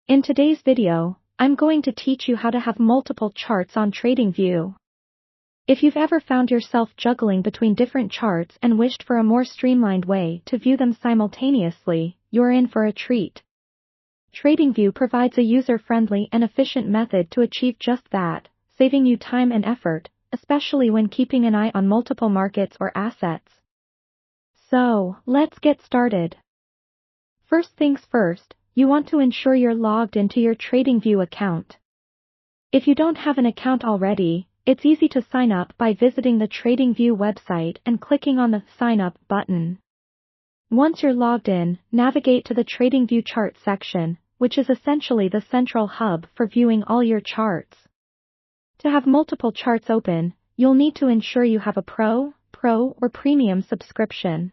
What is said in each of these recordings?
In today's video, I'm going to teach you how to have multiple charts on Tradingview. If you've ever found yourself juggling between different charts and wished for a more streamlined way to view them simultaneously, you're in for a treat. Tradingview provides a user-friendly and efficient method to achieve just that, saving you time and effort, especially when keeping an eye on multiple markets or assets. So, let's get started. First things first, you want to ensure you're logged into your Tradingview account. If you don't have an account already, it's easy to sign up by visiting the Tradingview website and clicking on the Sign Up button. Once you're logged in, navigate to the Tradingview Charts section, which is essentially the central hub for viewing all your charts. To have multiple charts open, you'll need to ensure you have a Pro, or Premium subscription.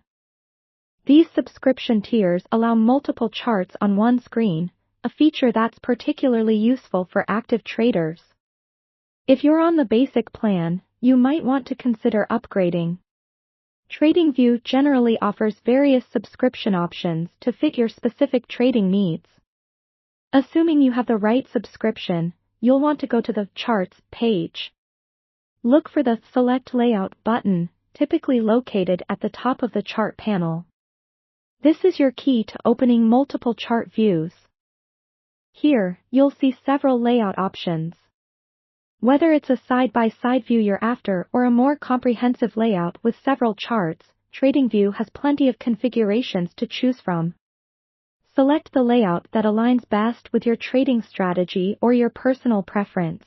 These subscription tiers allow multiple charts on one screen, a feature that's particularly useful for active traders. If you're on the basic plan, you might want to consider upgrading. Tradingview generally offers various subscription options to fit your specific trading needs. Assuming you have the right subscription, you'll want to go to the Charts page. Look for the Select Layout button, typically located at the top of the chart panel. This is your key to opening multiple chart views. Here, you'll see several layout options. Whether it's a side-by-side view you're after or a more comprehensive layout with several charts, Tradingview has plenty of configurations to choose from. Select the layout that aligns best with your trading strategy or your personal preference.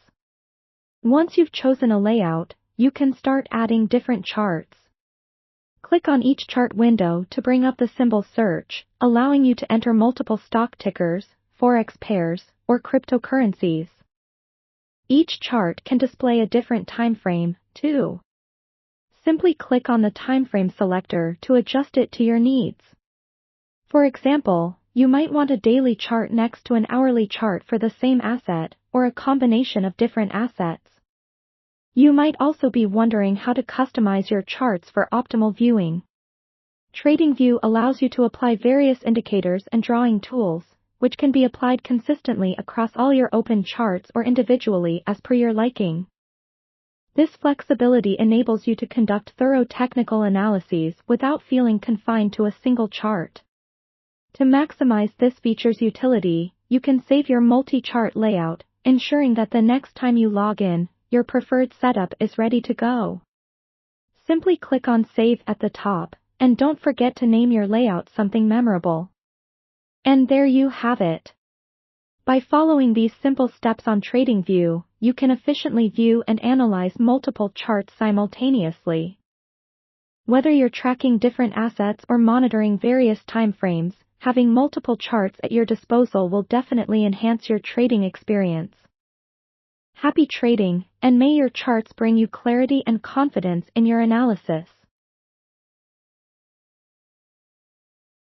Once you've chosen a layout, you can start adding different charts. Click on each chart window to bring up the symbol search, allowing you to enter multiple stock tickers, forex pairs, or cryptocurrencies. Each chart can display a different time frame, too. Simply click on the timeframe selector to adjust it to your needs. For example, you might want a daily chart next to an hourly chart for the same asset, or a combination of different assets. You might also be wondering how to customize your charts for optimal viewing. Tradingview allows you to apply various indicators and drawing tools, which can be applied consistently across all your open charts or individually as per your liking. This flexibility enables you to conduct thorough technical analyses without feeling confined to a single chart. To maximize this feature's utility, you can save your multi-chart layout, ensuring that the next time you log in, your preferred setup is ready to go. Simply click on Save at the top, and don't forget to name your layout something memorable. And there you have it. By following these simple steps on Tradingview, you can efficiently view and analyze multiple charts simultaneously. Whether you're tracking different assets or monitoring various timeframes, having multiple charts at your disposal will definitely enhance your trading experience. Happy trading, and may your charts bring you clarity and confidence in your analysis.